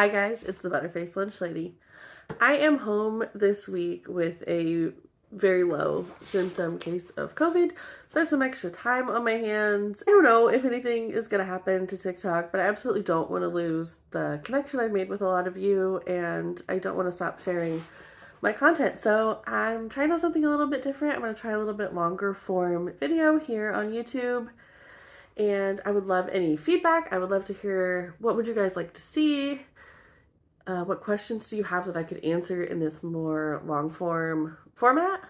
Hi guys, it's the Butterface Lunch Lady. I am home this week with a very low symptom case of COVID, so I have some extra time on my hands. I don't know if anything is going to happen to TikTok, but I absolutely don't want to lose the connection I've made with a lot of you, and I don't want to stop sharing my content. So I'm trying out something a little bit different. I'm going to try a little bit longer form video here on YouTube. And I would love any feedback. I would love to hear what would you guys like to see? What questions do you have that I could answer in this more long form format?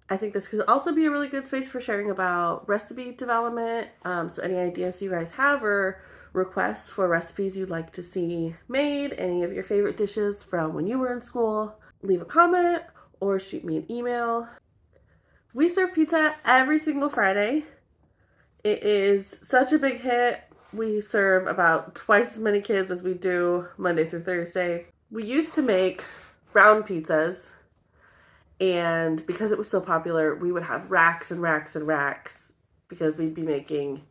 I think this could also be a really good space for sharing about recipe development. So any ideas you guys have or requests for recipes you'd like to see made, any of your favorite dishes from when you were in school, leave a comment or shoot me an email. We serve pizza every single Friday. It is such a big hit. We serve about twice as many kids as we do Monday through Thursday. We used to make round pizzas, and because it was so popular, we would have racks and racks and racks because we'd be making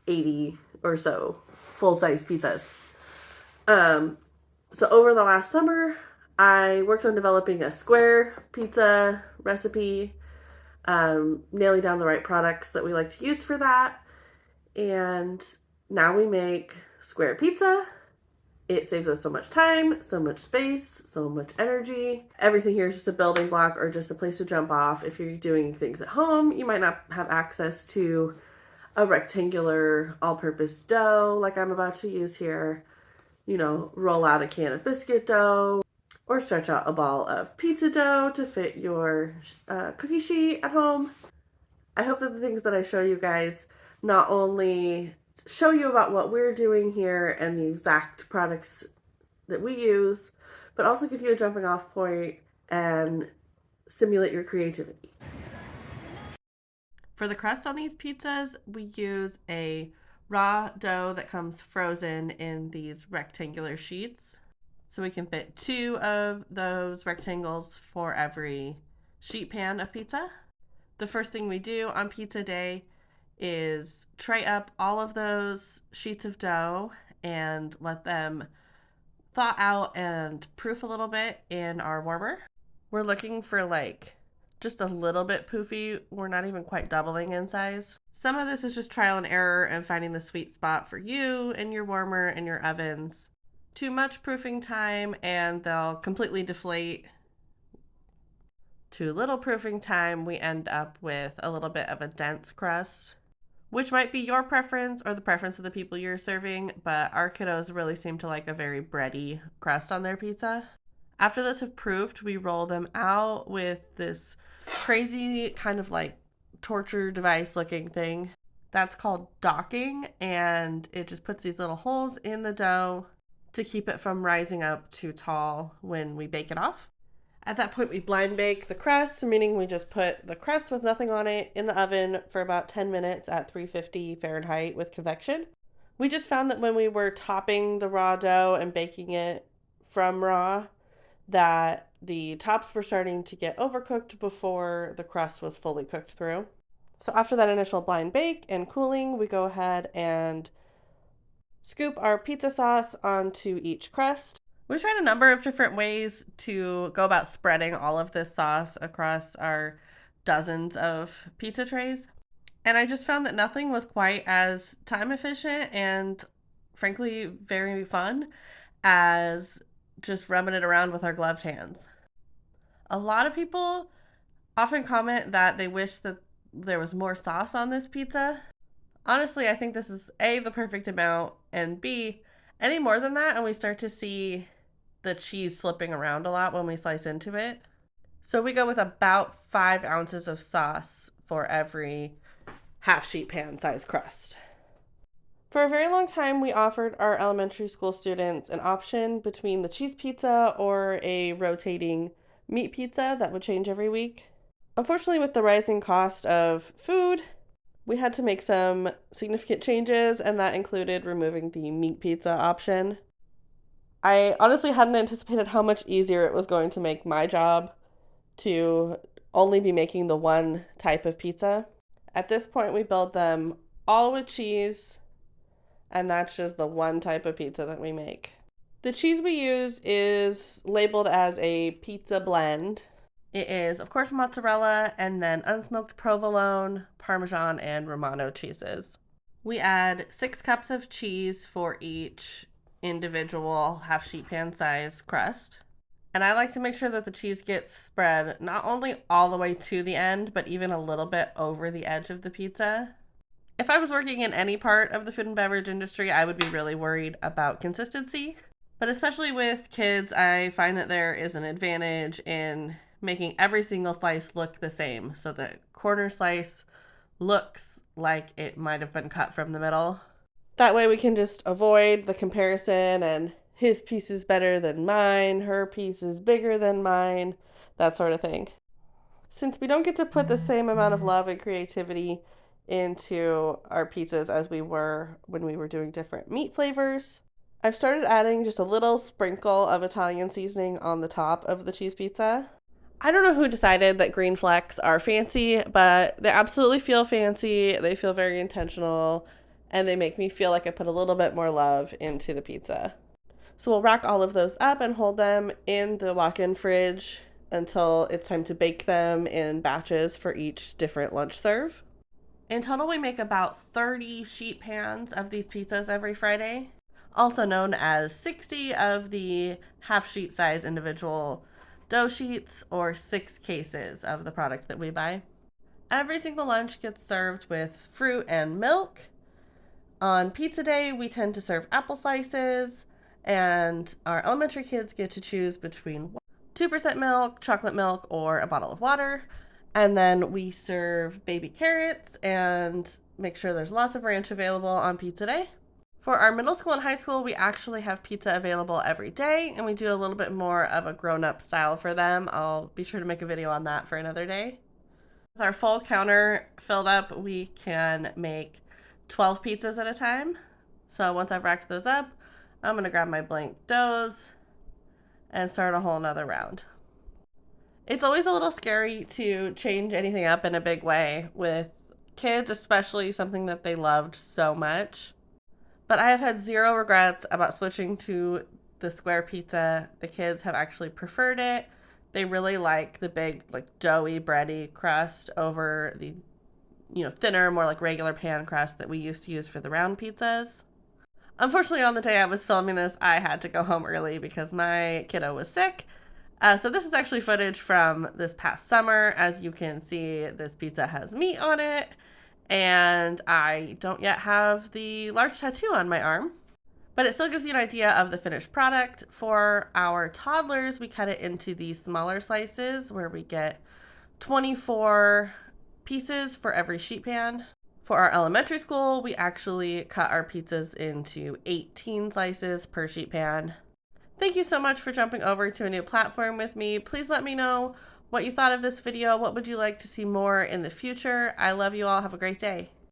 80 or so full-size pizzas. So over the last summer, I worked on developing a square pizza recipe, nailing down the right products that we like to use for that. And now we make square pizza. It saves us so much time, so much space, so much energy. Everything here is just a building block or just a place to jump off. If you're doing things at home, you might not have access to a rectangular all-purpose dough like I'm about to use here. You know, roll out a can of biscuit dough or stretch out a ball of pizza dough to fit your cookie sheet at home. I hope that the things that I show you guys not only show you about what we're doing here and the exact products that we use, but also give you a jumping off point and stimulate your creativity. For the crust on these pizzas, we use a raw dough that comes frozen in these rectangular sheets. So we can fit 2 of those rectangles for every sheet pan of pizza. The first thing we do on pizza day is tray up all of those sheets of dough and let them thaw out and proof a little bit in our warmer. We're looking for like just a little bit poofy. We're not even quite doubling in size. Some of this is just trial and error and finding the sweet spot for you and your warmer and your ovens. Too much proofing time and they'll completely deflate. Too little proofing time, we end up with a little bit of a dense crust, which might be your preference or the preference of the people you're serving, but our kiddos really seem to like a very bready crust on their pizza. After those have proofed, we roll them out with this crazy kind of like torture device looking thing. That's called docking, and it just puts these little holes in the dough to keep it from rising up too tall when we bake it off. At that point, we blind bake the crust, meaning we just put the crust with nothing on it in the oven for about 10 minutes at 350 Fahrenheit with convection. We just found that when we were topping the raw dough and baking it from raw, that the tops were starting to get overcooked before the crust was fully cooked through. So after that initial blind bake and cooling, we go ahead and scoop our pizza sauce onto each crust. We've tried a number of different ways to go about spreading all of this sauce across our dozens of pizza trays. And I just found that nothing was quite as time efficient and frankly very fun as just rubbing it around with our gloved hands. A lot of people often comment that they wish that there was more sauce on this pizza. Honestly, I think this is A, the perfect amount, and B, any more than that and we start to see the cheese slipping around a lot when we slice into it. So we go with about 5 ounces of sauce for every half sheet pan size crust. For a very long time, we offered our elementary school students an option between the cheese pizza or a rotating meat pizza that would change every week. Unfortunately, with the rising cost of food, we had to make some significant changes, and that included removing the meat pizza option. I honestly hadn't anticipated how much easier it was going to make my job to only be making the one type of pizza. At this point, we build them all with cheese, and that's just the one type of pizza that we make. The cheese we use is labeled as a pizza blend. It is, of course, mozzarella and then unsmoked provolone, Parmesan, and Romano cheeses. We add 6 cups of cheese for each individual half sheet pan size crust. And I like to make sure that the cheese gets spread not only all the way to the end, but even a little bit over the edge of the pizza. If I was working in any part of the food and beverage industry, I would be really worried about consistency. But especially with kids, I find that there is an advantage in making every single slice look the same. So the corner slice looks like it might have been cut from the middle. That way we can just avoid the comparison and his piece is better than mine, her piece is bigger than mine, that sort of thing. Since we don't get to put the same amount of love and creativity into our pizzas as we were when we were doing different meat flavors, I've started adding just a little sprinkle of Italian seasoning on the top of the cheese pizza. I don't know who decided that green flecks are fancy, but they absolutely feel fancy. They feel very intentional, and they make me feel like I put a little bit more love into the pizza. So we'll rack all of those up and hold them in the walk-in fridge until it's time to bake them in batches for each different lunch serve. In total, we make about 30 sheet pans of these pizzas every Friday, also known as 60 of the half sheet size individual dough sheets or 6 cases of the product that we buy. Every single lunch gets served with fruit and milk. On pizza day, we tend to serve apple slices, and our elementary kids get to choose between 2% milk, chocolate milk, or a bottle of water. And then we serve baby carrots and make sure there's lots of ranch available on pizza day. For our middle school and high school, we actually have pizza available every day, and we do a little bit more of a grown-up style for them. I'll be sure to make a video on that for another day. With our full counter filled up, we can make 12 pizzas at a time. So once I've racked those up, I'm gonna grab my blank doughs and start a whole nother round. It's always a little scary to change anything up in a big way with kids, especially something that they loved so much. But I have had zero regrets about switching to the square pizza. The kids have actually preferred it. They really like the big, like doughy, bready crust over the, thinner, more like regular pan crust that we used to use for the round pizzas. Unfortunately, on the day I was filming this, I had to go home early because my kiddo was sick. So this is actually footage from this past summer. As you can see, this pizza has meat on it, and I don't yet have the large tattoo on my arm, but it still gives you an idea of the finished product. For our toddlers, we cut it into these smaller slices where we get 24 pieces for every sheet pan. For our elementary school, we actually cut our pizzas into 18 slices per sheet pan. Thank you so much for jumping over to a new platform with me. Please let me know what you thought of this video. What would you like to see more in the future? I love you all. Have a great day.